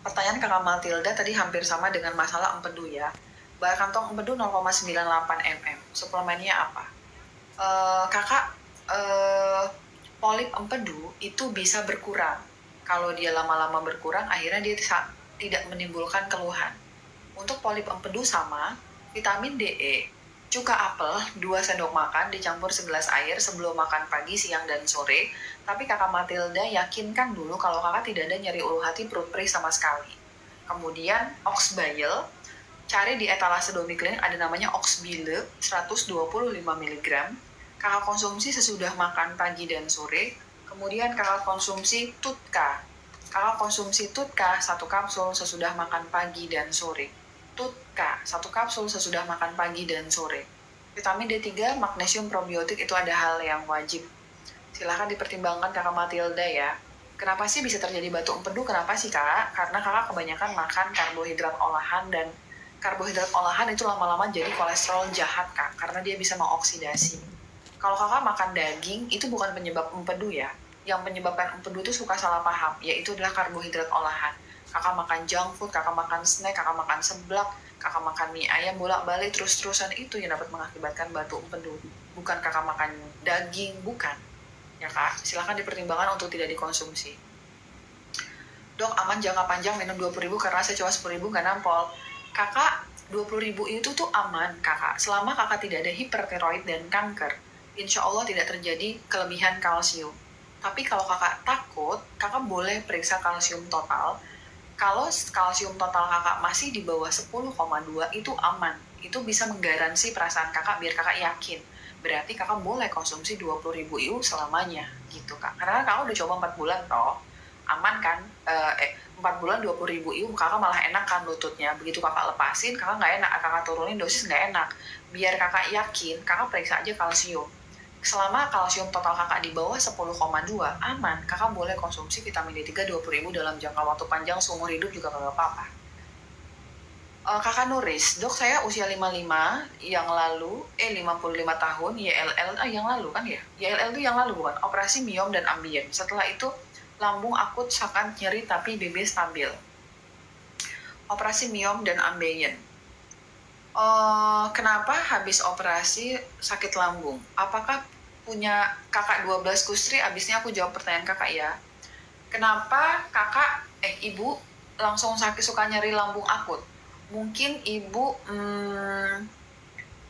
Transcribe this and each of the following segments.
Pertanyaan Kakak Matilda tadi hampir sama dengan masalah empedu ya. Bar kantong empedu 0,98 mm. Suplemennya apa? Kakak, polip empedu itu bisa berkurang. Kalau dia lama-lama berkurang, akhirnya dia tidak menimbulkan keluhan. Untuk polip empedu sama, vitamin DE, cuka apel 2 sendok makan dicampur segelas air sebelum makan pagi, siang, dan sore. Tapi Kakak Matilda yakinkan dulu kalau kakak tidak ada nyeri ulu hati, perut perih sama sekali. Kemudian Oxbile, cari di etalase Domiclinic ada namanya Oxbile 125 mg. Kakak konsumsi sesudah makan pagi dan sore. Kemudian kakak konsumsi Tutka. Kakak konsumsi Tutka 1 kapsul sesudah makan pagi dan sore. Tutka 1 kapsul sesudah makan pagi dan sore. Vitamin D3, magnesium, probiotik itu ada hal yang wajib. Silahkan dipertimbangkan Kakak Matilda ya. Kenapa sih bisa terjadi batu empedu? Kenapa sih Kak? Karena kakak kebanyakan makan karbohidrat olahan, dan karbohidrat olahan itu lama-lama jadi kolesterol jahat Kak, karena dia bisa mengoksidasi. Kalau kakak makan daging, itu bukan penyebab empedu ya. Yang menyebabkan empedu itu suka salah paham, yaitu adalah karbohidrat olahan. Kakak makan junk food, kakak makan snack, kakak makan seblak, kakak makan mie ayam bolak-balik terus-terusan, itu yang dapat mengakibatkan batu empedu. Bukan kakak makan daging, bukan. Ya Kak, silakan dipertimbangkan untuk tidak dikonsumsi. Dok, aman jangka panjang minum 20.000 karena saya coba 10.000 nggak nampol. Kakak, 20.000 itu tuh aman kakak, selama kakak tidak ada hipertiroid dan kanker. Insya Allah tidak terjadi kelebihan kalsium. Tapi kalau kakak takut, kakak boleh periksa kalsium total. Kalau kalsium total kakak masih di bawah 10,2 itu aman. Itu bisa menggaransi perasaan kakak biar kakak yakin. Berarti kakak boleh konsumsi 20.000 IU selamanya gitu Kak. Karena kakak udah coba 4 bulan toh. Aman kan? 4 bulan 20.000 IU kakak malah enak kan lututnya. Begitu kakak lepasin, kakak nggak enak. Kakak turunin dosis nggak enak. Biar kakak yakin, kakak periksa aja kalsium. Selama kalsium total kakak di bawah 10,2 aman, kakak boleh konsumsi vitamin D3 20.000 dalam jangka waktu panjang, seumur hidup juga nggak apa-apa. Kakak Nuris, dok saya usia 55 yang lalu, 55 tahun, YLL, yang lalu kan ya? YLL itu yang lalu bukan? Operasi miom dan ambien. Setelah itu lambung akut seakan nyeri tapi BB stabil. Operasi miom dan ambien. Kenapa habis operasi sakit lambung? Apakah punya kakak 12 kustri? Abisnya aku jawab pertanyaan kakak ya. Kenapa kakak, ibu langsung sakit, suka nyeri lambung akut? Mungkin ibu,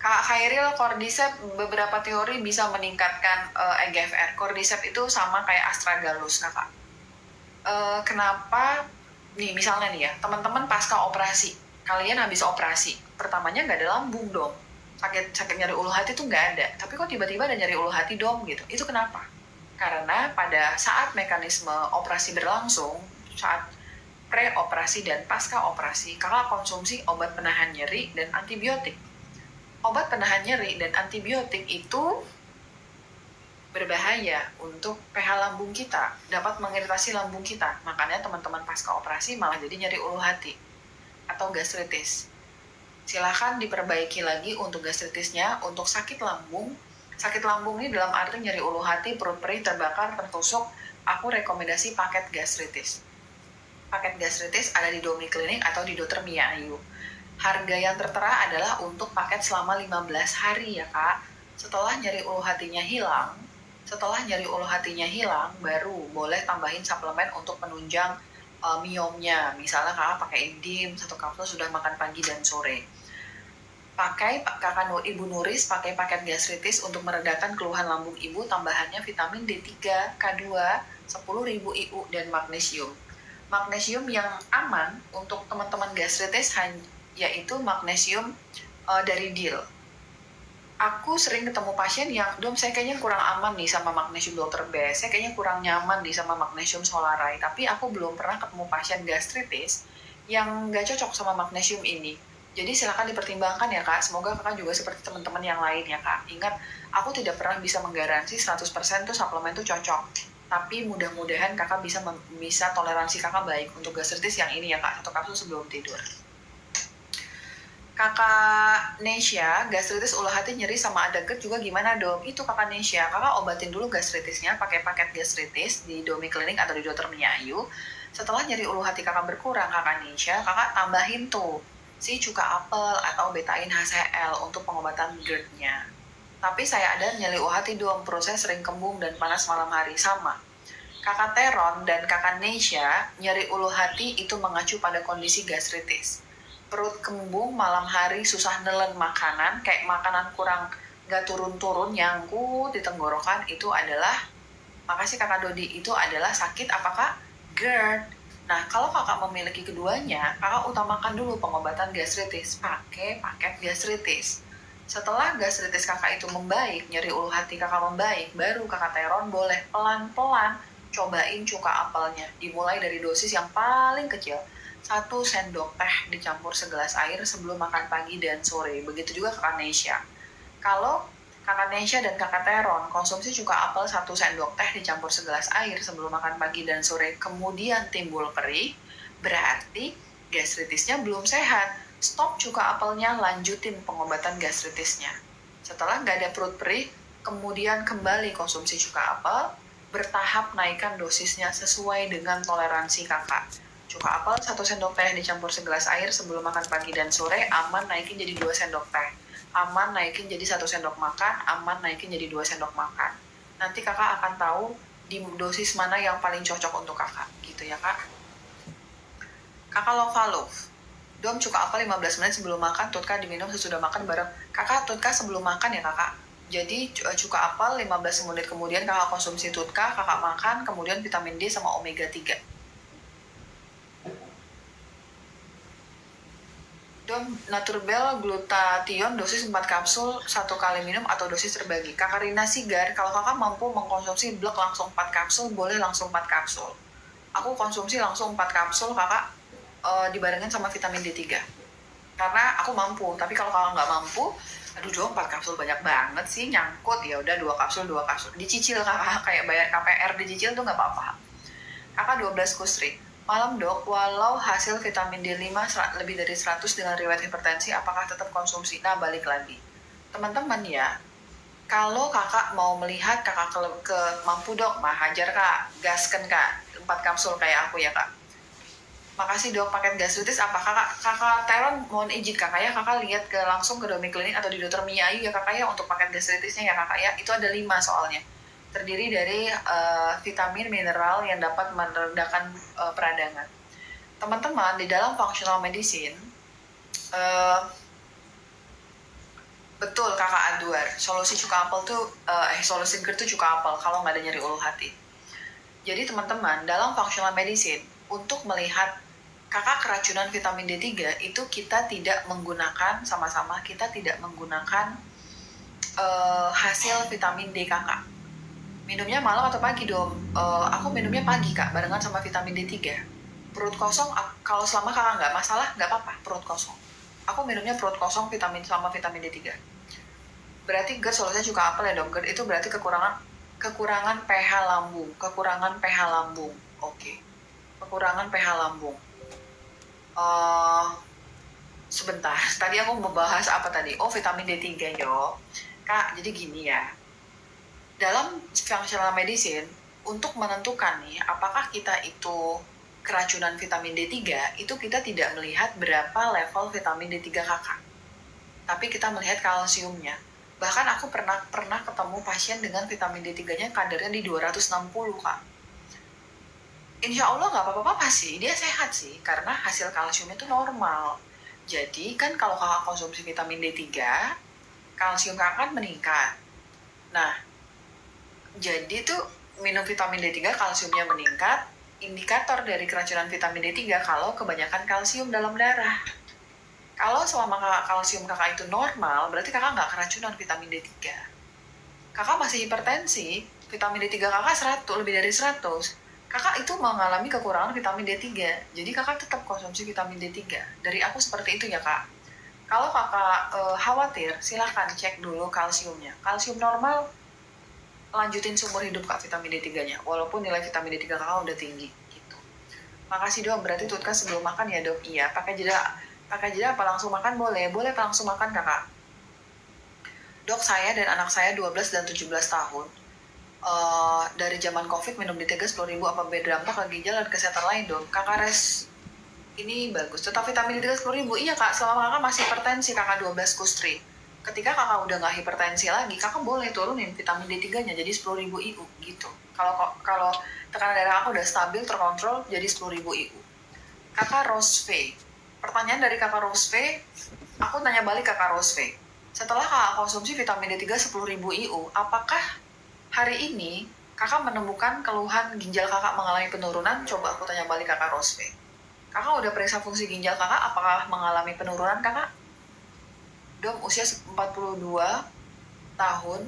Kak Khairil, Cordyceps beberapa teori bisa meningkatkan EGFR. Cordyceps itu sama kayak Astragalus kakak. Kenapa? Nih misalnya nih ya, teman-teman pasca operasi, kalian habis operasi, pertamanya nggak ada lambung dong, sakit nyeri ulu hati tuh nggak ada, tapi kok tiba-tiba ada nyeri ulu hati dong gitu. Itu kenapa? Karena pada saat mekanisme operasi berlangsung, saat pre-operasi dan pasca operasi, kakak konsumsi obat penahan nyeri dan antibiotik. Obat penahan nyeri dan antibiotik itu berbahaya untuk pH lambung kita, dapat mengiritasi lambung kita. Makanya teman-teman pasca operasi malah jadi nyeri ulu hati atau gastritis. Silahkan diperbaiki lagi untuk gastritisnya. Untuk sakit lambung ini dalam arti nyeri ulu hati, perut perih, terbakar, tertusuk, aku rekomendasi paket gastritis. Paket gastritis ada di Domiclinic atau di Dr. Mia Ayu. Harga yang tertera adalah untuk paket selama 15 hari ya Kak. Setelah nyeri ulu hatinya hilang, baru boleh tambahin suplemen untuk penunjang miomnya. Misalnya kakak pakai Indim 1 kapsul sudah makan pagi dan sore. Pakai Ibu Nuris pakai paket gastritis untuk meredakan keluhan lambung ibu, tambahannya vitamin D3, K2, 10.000 IU dan magnesium. Magnesium yang aman untuk teman-teman gastritis yaitu magnesium dari Deal. Aku sering ketemu pasien yang, dom saya kayaknya kurang aman nih sama magnesium Dr. Best, saya kayaknya kurang nyaman nih sama magnesium Solaray, tapi aku belum pernah ketemu pasien gastritis yang nggak cocok sama magnesium ini. Jadi silakan dipertimbangkan ya Kak, semoga Kakak juga seperti teman-teman yang lain ya Kak. Ingat, aku tidak pernah bisa menggaransi 100% tuh suplemen tuh cocok. Tapi mudah-mudahan Kakak bisa toleransi Kakak baik untuk gastritis yang ini ya Kak, 1 kapsul sebelum tidur. Kakak Nesya, gastritis ulu hati nyeri sama ada GERD juga gimana dong? Itu Kakak Nesya, kakak obatin dulu gastritisnya pakai paket gastritis di Domiclinic atau di Dr. Mia Ayu. Setelah nyeri ulu hati kakak berkurang, kakak Nisha, kakak tambahin tuh si cuka apel atau betain HCl untuk pengobatan GERD-nya. Tapi saya ada nyeri ulu hati dong, perut saya sering kembung dan panas malam hari. Sama. Kakak Teron dan kakak Nisha, nyeri ulu hati itu mengacu pada kondisi gastritis. Perut kembung malam hari, susah nelen makanan, kayak makanan kurang gak turun-turun, nyangkut di tenggorokan, itu adalah, makasih kakak Dodi, itu adalah sakit apakah? GERD. Nah, kalau kakak memiliki keduanya, kakak utamakan dulu pengobatan gastritis, pakai paket gastritis. Setelah gastritis kakak itu membaik, nyeri ulu hati kakak membaik, baru kakak Teron boleh pelan-pelan cobain cuka apelnya. Dimulai dari dosis yang paling kecil, 1 sendok teh dicampur segelas air sebelum makan pagi dan sore. Begitu juga kakak Nesha. Kalau kakak Nesha dan kakak Teron konsumsi cuka apel 1 sendok teh dicampur segelas air sebelum makan pagi dan sore, kemudian timbul perih, berarti gastritisnya belum sehat. Stop cuka apelnya, lanjutin pengobatan gastritisnya. Setelah nggak ada perut perih, kemudian kembali konsumsi cuka apel, bertahap naikkan dosisnya sesuai dengan toleransi kakak. Cuka apel 1 sendok teh dicampur segelas air sebelum makan pagi dan sore, aman naikin jadi 2 sendok teh. Aman naikin jadi 1 sendok makan, aman naikin jadi 2 sendok makan. Nanti kakak akan tahu di dosis mana yang paling cocok untuk kakak, gitu ya kak. Kakak Love, dom cuka apel 15 menit sebelum makan, tutka diminum sesudah makan bareng. Kakak tutka sebelum makan ya kakak. Jadi cuka apel 15 menit kemudian kakak konsumsi tutka, kakak makan, kemudian vitamin D sama omega 3. Dom Naturbel glutathione dosis 4 kapsul 1 kali minum atau dosis terbagi. Kakak Rina Sigar, kalau kakak mampu mengkonsumsi blok langsung 4 kapsul, boleh langsung 4 kapsul. Aku konsumsi langsung 4 kapsul kakak, dibarengin sama vitamin D3. Karena aku mampu, tapi kalau kakak nggak mampu, aduh dong 4 kapsul banyak banget sih, nyangkut, ya udah 2 kapsul. Dicicil kakak, kayak bayar KPR dicicil tuh nggak apa-apa. Kakak 12 kusri. Malam dok, walau hasil vitamin D5 lebih dari 100 dengan riwayat hipertensi, apakah tetap konsumsi? Nah, balik lagi. Teman-teman ya, kalau kakak mau melihat kakak ke mampu dok, mah hajar kak, gasken kak, 4 kapsul kayak aku ya kak. Makasih dok, paket gastritis apa kakak Teron, mohon izin kakak ya, kakak lihat langsung ke Domi Klinik atau di dokter Mia Ayu ya kakak ya, untuk paket gastritisnya ya kakak ya, itu ada 5 soalnya. Terdiri dari vitamin mineral yang dapat meredakan peradangan. Teman-teman, di dalam functional medicine, betul kakak Anduar, solusi cuka apel tuh, solusi GERD tuh cuka apel kalau nggak ada nyeri ulu hati. Jadi teman-teman, dalam functional medicine, untuk melihat kakak keracunan vitamin D3, itu kita tidak menggunakan, sama-sama kita tidak menggunakan hasil vitamin D kakak. Minumnya malam atau pagi dong? Aku minumnya pagi kak, barengan sama vitamin D3. Perut kosong, kalau selama kakak nggak masalah, nggak apa-apa perut kosong. Aku minumnya perut kosong vitamin sama vitamin D3. Berarti GERD solusinya cuka apel ya dong. GERD itu berarti kekurangan pH lambung. Oke. Kekurangan pH lambung. Sebentar, tadi aku membahas apa tadi? Oh, vitamin D3 yo. Kak, jadi gini ya. Dalam functional medicine, untuk menentukan nih, apakah kita itu keracunan vitamin D3, itu kita tidak melihat berapa level vitamin D3 kakak. Tapi kita melihat kalsiumnya. Bahkan aku pernah ketemu pasien dengan vitamin D3-nya kadarnya di 260, kak. Insya Allah nggak apa-apa sih, dia sehat sih, karena hasil kalsiumnya itu normal. Jadi kan kalau kakak konsumsi vitamin D3, kalsium kakak kan meningkat. Nah, jadi tuh minum vitamin D3 kalsiumnya meningkat, indikator dari keracunan vitamin D3 kalau kebanyakan kalsium dalam darah. Kalau selama kalsium kakak itu normal, berarti kakak nggak keracunan vitamin D3. Kakak masih hipertensi, vitamin D3 kakak 100, lebih dari 100. Kakak itu mengalami kekurangan vitamin D3. Jadi kakak tetap konsumsi vitamin D3. Dari aku seperti itu ya kak. Kalau kakak khawatir, silahkan cek dulu kalsiumnya. Kalsium normal, lanjutin seumur hidup kak vitamin D3-nya. Walaupun nilai vitamin D3 kakak udah tinggi. Gitu. Makasih dok, berarti tutka sebelum makan ya dok? Iya, pakai jeda apa langsung makan boleh? Boleh langsung makan kakak. Dok, saya dan anak saya 12 dan 17 tahun. dari zaman COVID minum D3 10.000 apa berdampak ke ginjal dan kesehatan lain dong? Kakak res ini bagus. Tetap vitamin D3 10.000. Iya kak, selama kakak masih hipertensi, kakak 12 kustri. Ketika kakak udah nggak hipertensi lagi, kakak boleh turunin vitamin D3-nya jadi 10.000 IU gitu. Kalau tekanan darah aku udah stabil, terkontrol, jadi 10.000 IU. Kakak Rosve, pertanyaan dari kakak Rosve, aku tanya balik kakak Rosve. Setelah kakak konsumsi vitamin D3 10.000 IU, apakah hari ini kakak menemukan keluhan ginjal kakak mengalami penurunan? Coba aku tanya balik kakak Rosve. Kakak udah periksa fungsi ginjal kakak, apakah mengalami penurunan kakak? Dom usia 42 tahun,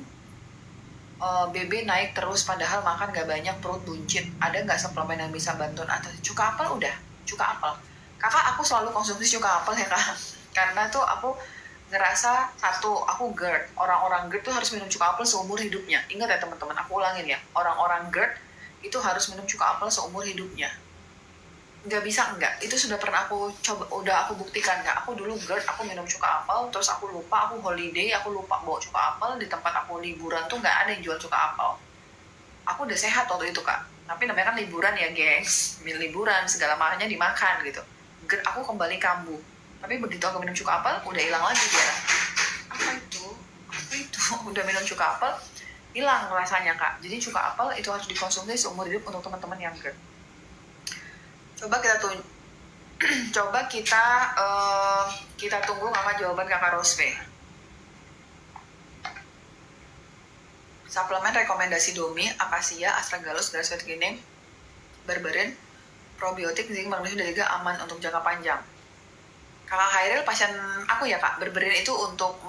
BB naik terus padahal makan gak banyak, perut buncit. Ada gak suplemen yang bisa bantuin atas? Cuka apel udah, cuka apel. Kakak aku selalu konsumsi cuka apel ya kak. Karena tuh aku ngerasa satu, aku GERD. Orang-orang GERD tuh harus minum cuka apel seumur hidupnya. Ingat ya teman-teman, aku ulangin ya. Orang-orang GERD itu harus minum cuka apel seumur hidupnya. Nggak bisa enggak, itu sudah pernah aku coba, udah aku buktikan nggak. Aku dulu GERD, aku minum cuka apel, terus aku lupa, aku holiday, aku lupa bawa cuka apel, di tempat aku liburan tuh nggak ada yang jual cuka apel. Aku udah sehat waktu itu kak, tapi namanya kan liburan ya gengs, liburan segala macamnya dimakan gitu. GERD aku kembali kambuh, tapi begitu aku minum cuka apel udah hilang lagi dia. Apa itu udah minum cuka apel hilang rasanya kak. Jadi cuka apel itu harus dikonsumsi seumur hidup untuk teman-teman yang GERD. Coba kita tunggu kakak jawaban kakak Rosve. Suplemen rekomendasi Domi, Akasia, Astragalus, grassfed Guinea, berberin, probiotik, zinc, magnesium, dan juga aman untuk jangka panjang. Kakak Hairil pasien aku ya kak, berberin itu untuk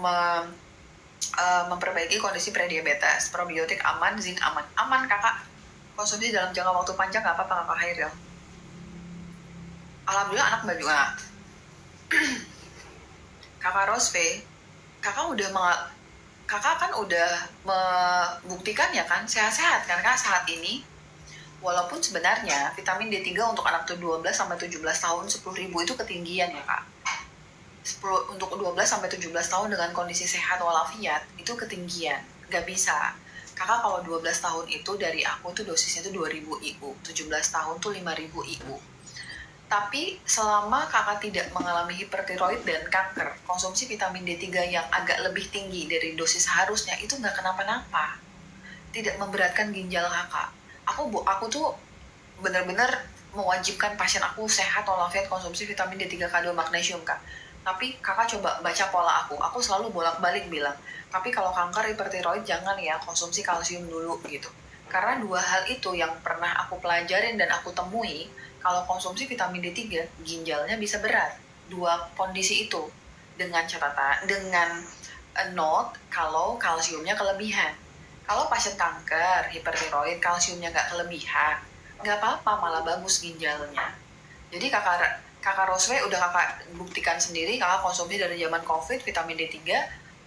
memperbaiki kondisi prediabetes, probiotik aman, zinc aman. Aman kakak, konsumsi dalam jangka waktu panjang gak apa-apa kakak Hairil. Alhamdulillah anak mbak juga. Kakak Rosve, kakak kan udah membuktikan ya kan sehat-sehat kan kak saat ini. Walaupun sebenarnya vitamin D3 untuk anak tuh 12 sampai 17 tahun 10.000 itu ketinggian ya kak. 10, untuk 12 sampai 17 tahun dengan kondisi sehat walafiat itu ketinggian. Gak bisa. Kakak kalau 12 tahun itu dari aku tuh dosisnya tuh 2.000 IU, 17 tahun tuh 5.000 IU. Tapi selama kakak tidak mengalami hipertiroid dan kanker, konsumsi vitamin D3 yang agak lebih tinggi dari dosis seharusnya itu nggak kenapa-napa. Tidak memberatkan ginjal kakak. Aku tuh benar-benar mewajibkan pasien aku sehat walafiat konsumsi vitamin D3 K2 magnesium kak. Tapi kakak coba baca pola aku selalu bolak-balik bilang, tapi kalau kanker hipertiroid jangan ya konsumsi kalsium dulu gitu. Karena dua hal itu yang pernah aku pelajarin dan aku temui, kalau konsumsi vitamin D3, ginjalnya bisa berat. Dua kondisi itu. Dengan catatan, dengan note kalau kalsiumnya kelebihan. Kalau pasien kanker, hipertiroid, kalsiumnya nggak kelebihan, nggak apa-apa, malah bagus ginjalnya. Jadi kakak Roswe udah kakak buktikan sendiri, kakak konsumsi dari zaman COVID, vitamin D3,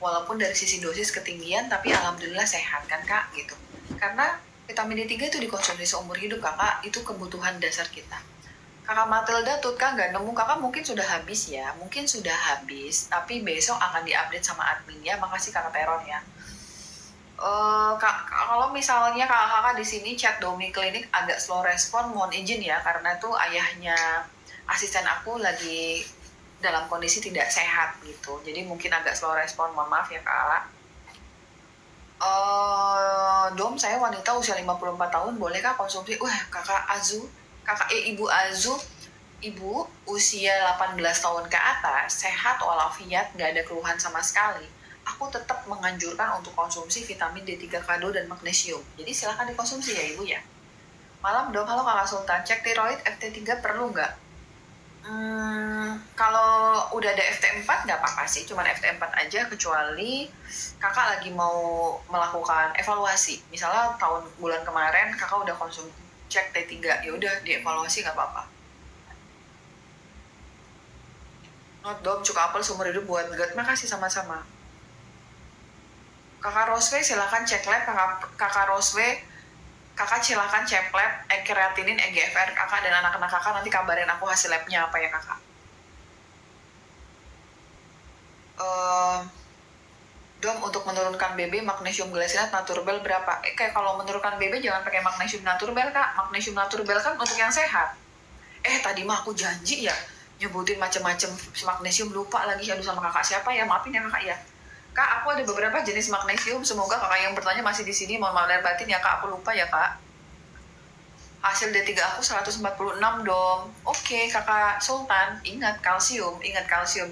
walaupun dari sisi dosis ketinggian, tapi alhamdulillah sehat kan kak, gitu. Karena vitamin D3 itu dikonsumsi seumur hidup kakak, itu kebutuhan dasar kita. Kakak Matilda Tutka nggak nemu, kakak mungkin sudah habis ya, mungkin sudah habis, tapi besok akan diupdate sama adminnya. Makasih kakak Teron ya. Kalau misalnya kakak-kakak di sini chat Domi Klinik agak slow respon, mohon izin ya, karena tuh ayahnya asisten aku lagi dalam kondisi tidak sehat gitu, jadi mungkin agak slow respon, mohon maaf ya kak. Dom, saya wanita usia 54 tahun, bolehkah konsumsi? Kakak Azu, Ibu Azu, ibu usia 18 tahun ke atas, sehat walafiat, gak ada keluhan sama sekali. Aku tetap menganjurkan untuk konsumsi vitamin D3 K2 dan magnesium. Jadi silahkan dikonsumsi ya ibu ya. Malam dong, halo kakak Sultan, cek tiroid FT3 perlu nggak? Kalau udah ada FT4 nggak apa-apa sih, cuman FT4 aja, kecuali kakak lagi mau melakukan evaluasi. Misalnya bulan kemarin kakak udah konsum cek T3, ya udah dievaluasi nggak apa-apa. Not dom, cuka apel seumur hidup buat GERD, makasih sama-sama. Kakak Roswe silakan cek lab, kakak Roswe, kakak silakan cek lab, kreatinin, EGFR kakak dan anak-anak kakak, nanti kabarin aku hasil labnya apa ya kakak. Dom, untuk menurunkan BB magnesium glycinate naturbel berapa? Kayak kalau menurunkan BB jangan pakai magnesium naturbel kak. Magnesium naturbel kan untuk yang sehat. Tadi mah aku janji ya nyebutin macam-macam magnesium, lupa lagi. Aduh, sama kakak siapa ya, maafin ya kakak ya. Kak, aku ada beberapa jenis magnesium. Semoga kakak yang bertanya masih di sini. Mohon maaf lahir batin ya kak, aku lupa ya kak. Hasil D3 aku 146 dong. Oke, kakak Sultan, ingat kalsium.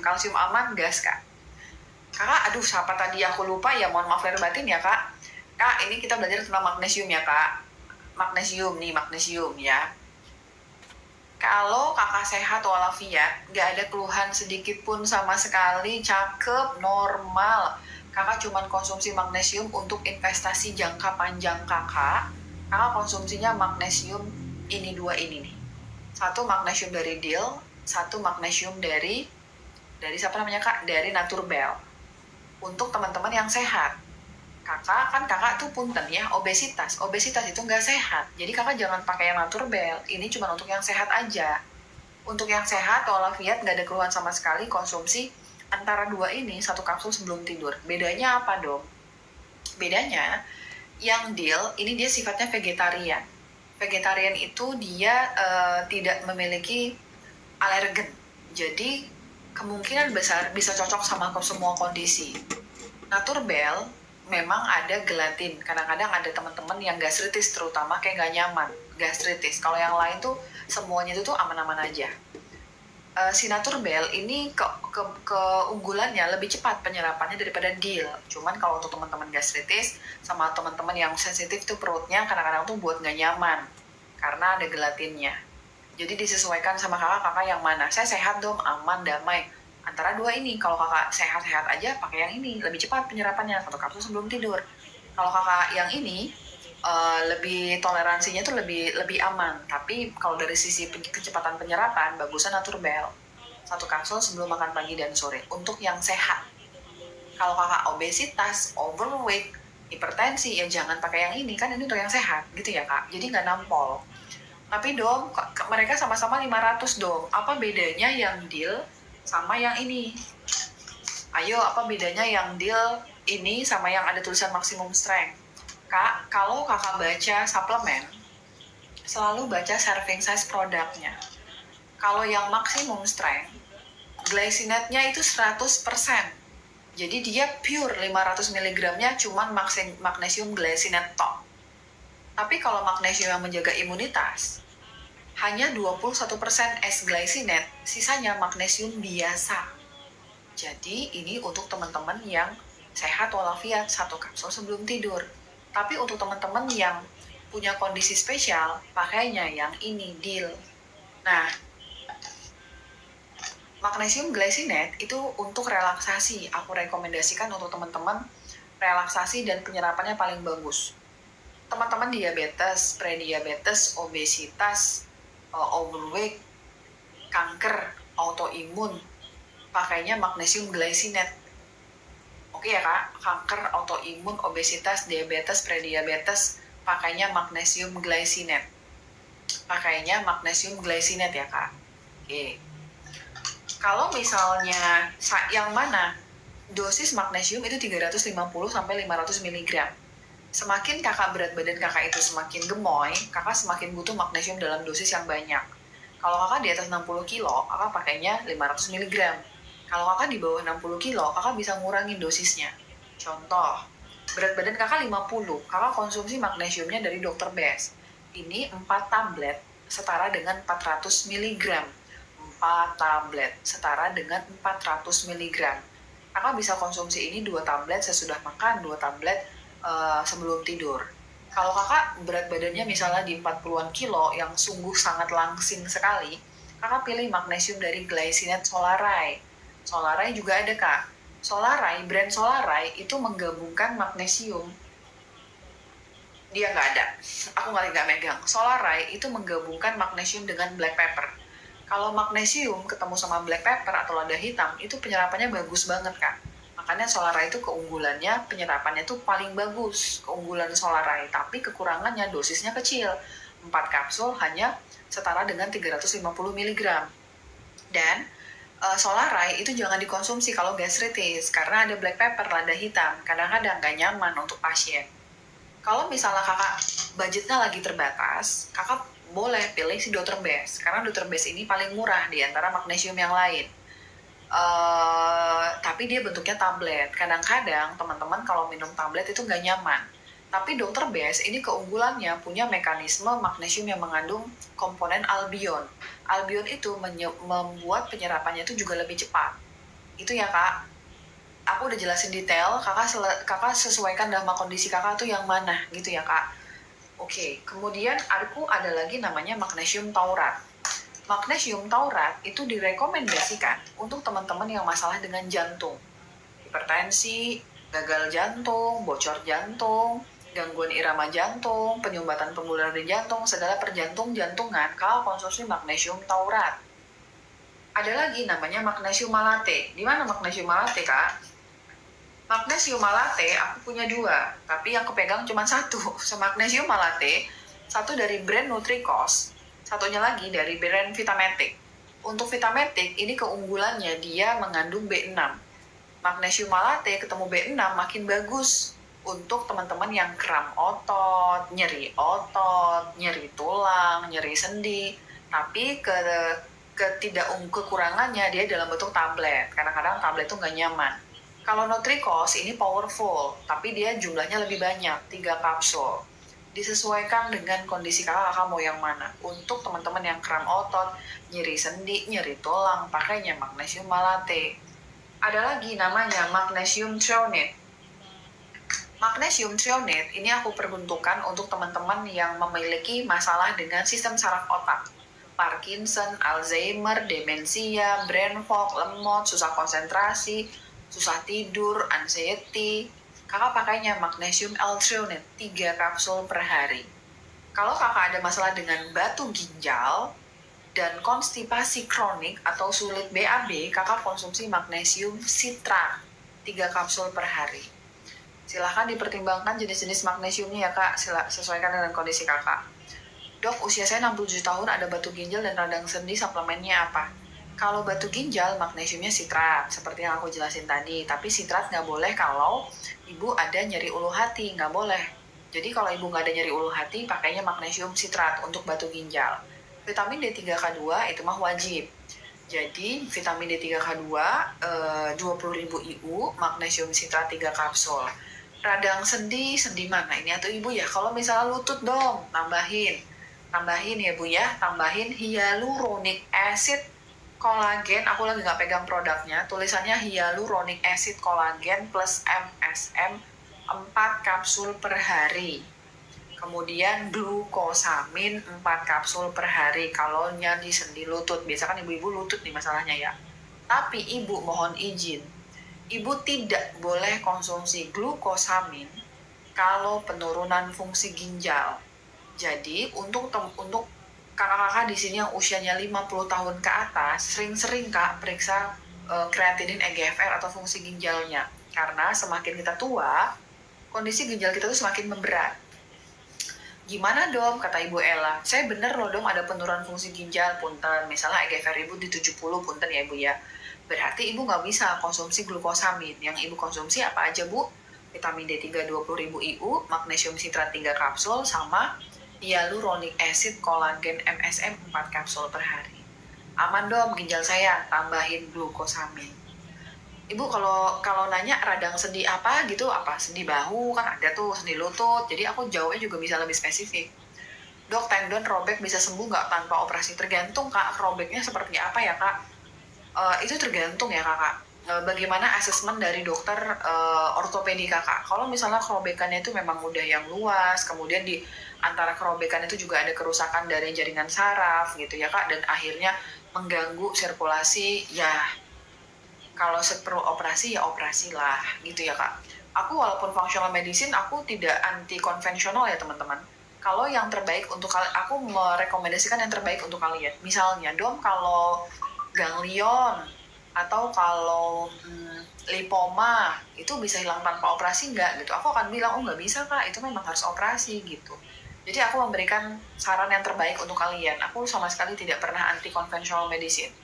Kalsium aman gas kak. Kakak, aduh siapa tadi aku lupa ya, mohon maaf lahir batin ya kak. Kak, ini kita belajar tentang magnesium ya kak. Magnesium ya. Kalau kakak sehat walafiat, gak ada keluhan sedikit pun sama sekali, cakep, normal. Kakak cuma konsumsi magnesium untuk investasi jangka panjang kakak. Kakak konsumsinya magnesium ini dua ini nih. Satu magnesium dari dill, satu magnesium dari siapa namanya kak? Dari naturbel. Untuk teman-teman yang sehat. Kakak tuh punten ya, obesitas itu nggak sehat, jadi kakak jangan pakai yang naturbel, ini cuma untuk yang sehat aja. Untuk yang sehat walafiat nggak ada keluhan sama sekali, konsumsi antara dua ini 1 kapsul sebelum tidur. Bedanya apa dong? Bedanya yang dill ini dia sifatnya vegetarian itu dia tidak memiliki alergen, jadi kemungkinan besar bisa cocok sama semua kondisi. Naturbel memang ada gelatin. Kadang-kadang ada teman-teman yang gastritis, terutama kayak nggak nyaman gastritis. Kalau yang lain tuh semuanya itu tuh aman-aman aja. Si naturbel ini keunggulannya lebih cepat penyerapannya daripada dill. Cuman kalau untuk teman-teman gastritis sama teman-teman yang sensitif tuh perutnya kadang-kadang tuh buat nggak nyaman karena ada gelatinnya. Jadi disesuaikan sama kakak yang mana. Saya sehat dong, aman, damai. Antara dua ini, kalau kakak sehat-sehat aja pakai yang ini, lebih cepat penyerapannya, 1 kapsul sebelum tidur. Kalau kakak yang ini lebih toleransinya tuh lebih aman, tapi kalau dari sisi kecepatan penyerapan bagusan naturbel, 1 kapsul sebelum makan pagi dan sore untuk yang sehat. Kalau kakak obesitas, overweight, hipertensi, ya jangan pakai yang ini, kan ini untuk yang sehat gitu ya kak, jadi nggak nampol. Tapi dong, mereka sama-sama 500 dong, apa bedanya yang dill sama yang ini? Ayo, apa bedanya yang dill ini sama yang ada tulisan maximum strength? Kak, kalau kakak baca suplemen, selalu baca serving size produknya. Kalau yang maximum strength, glycinate-nya itu 100%. Jadi dia pure 500 mg-nya cuman magnesium glycinate top. Tapi kalau magnesium yang menjaga imunitas, hanya 21% S-glycinate, sisanya magnesium biasa. Jadi ini untuk teman-teman yang sehat walafiat, 1 kapsul sebelum tidur. Tapi untuk teman-teman yang punya kondisi spesial, pakainya yang ini, dill. Nah, magnesium glycinate itu untuk relaksasi. Aku rekomendasikan untuk teman-teman relaksasi dan penyerapannya paling bagus. Teman-teman diabetes, prediabetes, obesitas, overweight, kanker, autoimun, pakainya magnesium glycinate. Oke ya kak, kanker, autoimun, obesitas, diabetes, prediabetes, pakainya magnesium glycinate. Pakainya magnesium glycinate ya kak. Oke. Kalau misalnya yang mana? Dosis magnesium itu 350 sampai 500 mg. Semakin kakak berat badan kakak itu semakin gemoy, kakak semakin butuh magnesium dalam dosis yang banyak. Kalau kakak di atas 60 kilo, kakak pakainya 500 mg. Kalau kakak di bawah 60 kilo, kakak bisa ngurangin dosisnya. Contoh, berat badan kakak 50, kakak konsumsi magnesiumnya dari Dr. Best. Ini 4 tablet setara dengan 400 mg. 4 tablet setara dengan 400 mg. Kakak bisa konsumsi ini 2 tablet sesudah makan, 2 tablet sebelum tidur. Kalau kakak berat badannya misalnya di 40-an kilo yang sungguh sangat langsing sekali, kakak pilih magnesium dari Glycinate Solaray. Solaray juga ada kak. Solaray, brand Solaray itu menggabungkan magnesium. Dia nggak ada, aku nggak megang. Solaray itu menggabungkan magnesium dengan black pepper. Kalau magnesium ketemu sama black pepper atau lada hitam, itu penyerapannya bagus banget kak. Makanya Solaray itu keunggulannya, penyerapannya itu paling bagus, keunggulan Solaray. Tapi kekurangannya dosisnya kecil, 4 kapsul hanya setara dengan 350 mg. Dan Solaray itu jangan dikonsumsi kalau gastritis karena ada black pepper, lada hitam, kadang-kadang nggak nyaman untuk pasien. Kalau misalnya kakak budgetnya lagi terbatas, kakak boleh pilih si Dr. Best karena Dr. Best ini paling murah di antara magnesium yang lain. Tapi dia bentuknya tablet. Kadang-kadang teman-teman kalau minum tablet itu nggak nyaman. Tapi Dr. Best ini keunggulannya punya mekanisme magnesium yang mengandung komponen albion. Albion itu membuat penyerapannya itu juga lebih cepat. Itu ya kak. Aku udah jelasin detail, kakak sesuaikan sama kondisi kakak tuh yang mana gitu ya kak. Oke, kemudian aku ada lagi namanya magnesium taurat. Magnesium taurat itu direkomendasikan untuk teman-teman yang masalah dengan jantung, hipertensi, gagal jantung, bocor jantung, gangguan irama jantung, penyumbatan pembuluh darah di jantung, segala perjantung-jantungan, kalau konsumsi magnesium taurat. Ada lagi namanya magnesium malate. Di mana magnesium malate, Kak? Magnesium malate aku punya 2, tapi yang kepegang cuma 1. Magnesium malate, satu dari brand Nutricos, satunya lagi dari brand Vitamatic. Untuk Vitamatic, ini keunggulannya dia mengandung B6. Magnesium malate ketemu B6 makin bagus untuk teman-teman yang kram otot, nyeri tulang, nyeri sendi. Tapi kekurangannya dia dalam bentuk tablet. Kadang-kadang tablet itu nggak nyaman. Kalau Nutricos ini powerful, tapi dia jumlahnya lebih banyak, 3 kapsul. Disesuaikan dengan kondisi kakak mau yang mana. Untuk teman-teman yang kram otot, nyeri sendi, nyeri tulang, pakainya magnesium malate. Ada lagi namanya magnesium threonate. Magnesium threonate ini aku peruntukkan untuk teman-teman yang memiliki masalah dengan sistem saraf otak. Parkinson, Alzheimer, demensia, brain fog, lemot, susah konsentrasi, susah tidur, anxiety. Kakak pakainya magnesium L-threonate 3 kapsul per hari. Kalau kakak ada masalah dengan batu ginjal dan konstipasi kronik atau sulit BAB, kakak konsumsi magnesium citrat 3 kapsul per hari. Silahkan dipertimbangkan jenis-jenis magnesiumnya ya kak, sesuaikan dengan kondisi kakak. Dok, usia saya 67 tahun, ada batu ginjal dan radang sendi, suplemennya apa? Kalau batu ginjal, magnesiumnya sitrat, seperti yang aku jelasin tadi. Tapi sitrat nggak boleh kalau ibu ada nyeri ulu hati, nggak boleh. Jadi kalau ibu nggak ada nyeri ulu hati, pakainya magnesium sitrat untuk batu ginjal. Vitamin D3K2 itu mah wajib. Jadi vitamin D3K2 20.000 IU, magnesium sitrat 3 kapsul. Radang sendi mana ini atau ibu ya? Kalau misalnya lutut dong, tambahin ya bu ya, tambahin hyaluronic acid kolagen. Aku lagi nggak pegang produknya, tulisannya hyaluronic acid kolagen plus MSM 4 kapsul per hari. Kemudian glukosamin 4 kapsul per hari kalau di sendi lutut. Biasa kan ibu-ibu lutut nih masalahnya ya. Tapi ibu mohon izin, ibu tidak boleh konsumsi glukosamin kalau penurunan fungsi ginjal. Jadi untuk kakak-kakak di sini yang usianya 50 tahun ke atas, sering-sering kak periksa kreatinin EGFR atau fungsi ginjalnya. Karena semakin kita tua, kondisi ginjal kita tuh semakin memberat. Gimana dong, kata Ibu Ella. Saya bener loh dong ada penurunan fungsi ginjal, punten. Misalnya EGFR ibu di 70, punten ya ibu ya. Berarti ibu nggak bisa konsumsi glukosamin. Yang ibu konsumsi apa aja bu? Vitamin D3 20.000 IU, magnesium citrat 3 kapsul, sama hyaluronic acid kolagen MSM 4 kapsul per hari. Aman dong ginjal saya, tambahin glukosamin. Ibu kalau nanya radang sendi apa gitu, apa sendi bahu kan ada tuh, sendi lutut. Jadi aku jawabnya juga bisa lebih spesifik. Dok, tendon robek bisa sembuh nggak tanpa operasi? Tergantung kak, robeknya seperti apa ya kak. Itu tergantung ya kakak. Bagaimana asesmen dari dokter ortopedi kakak. Kalau misalnya kerobekannya itu memang udah yang luas, kemudian di antara kerobekan itu juga ada kerusakan dari jaringan saraf gitu ya kak, dan akhirnya mengganggu sirkulasi, ya kalau perlu operasi ya operasilah gitu ya kak. Aku walaupun functional medicine, aku tidak anti konvensional ya teman-teman. Kalau yang terbaik untuk kalian, aku merekomendasikan yang terbaik untuk kalian. Misalnya dom kalau ganglion atau kalau lipoma itu bisa hilang tanpa operasi nggak gitu. Aku akan bilang, oh nggak bisa kak, itu memang harus operasi gitu. Jadi aku memberikan saran yang terbaik untuk kalian. Aku sama sekali tidak pernah anti konvensional medicine.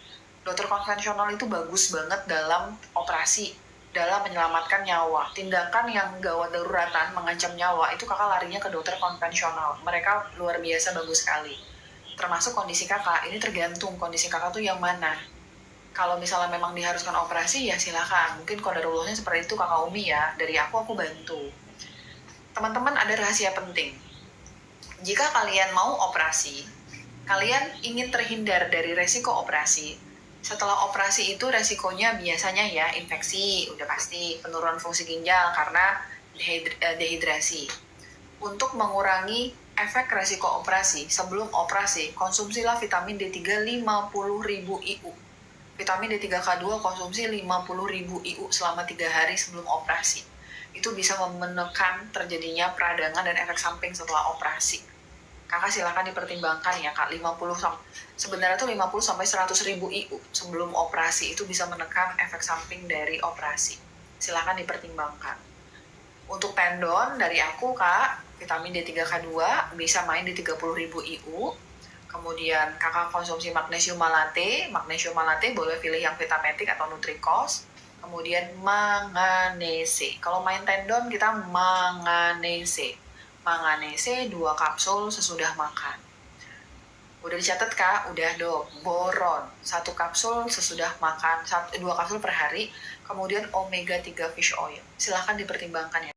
Dokter konvensional itu bagus banget dalam operasi, dalam menyelamatkan nyawa. Tindakan yang gawat daruratan, mengancam nyawa, itu kakak larinya ke dokter konvensional. Mereka luar biasa bagus sekali. Termasuk kondisi kakak, ini tergantung kondisi kakak tuh yang mana. Kalau misalnya memang diharuskan operasi, ya silakan. Mungkin qadarullohnya seperti itu kakak Umi ya. Dari aku bantu. Teman-teman, ada rahasia penting. Jika kalian mau operasi, kalian ingin terhindar dari resiko operasi. Setelah operasi itu resikonya biasanya ya infeksi, udah pasti, penurunan fungsi ginjal karena dehidrasi. Untuk mengurangi efek resiko operasi, sebelum operasi, konsumsilah vitamin D3 50.000 IU. Vitamin D3K2 konsumsi 50.000 IU selama 3 hari sebelum operasi. Itu bisa menekan terjadinya peradangan dan efek samping setelah operasi. Kakak silakan dipertimbangkan ya kak, 50 sebenarnya tuh 50 sampai 100.000 IU sebelum operasi itu bisa menekan efek samping dari operasi. Silakan dipertimbangkan. Untuk tendon dari aku kak, vitamin D3K2 bisa main di 30.000 IU. Kemudian kakak konsumsi magnesium malate boleh pilih yang vitametik atau nutrikos. Kemudian manganese. Kalau main tendon kita manganese 2 kapsul sesudah makan. Udah dicatat kak? Udah dong. Boron 1 kapsul sesudah makan, 2 kapsul per hari. Kemudian omega 3 fish oil. Silahkan dipertimbangkan ya.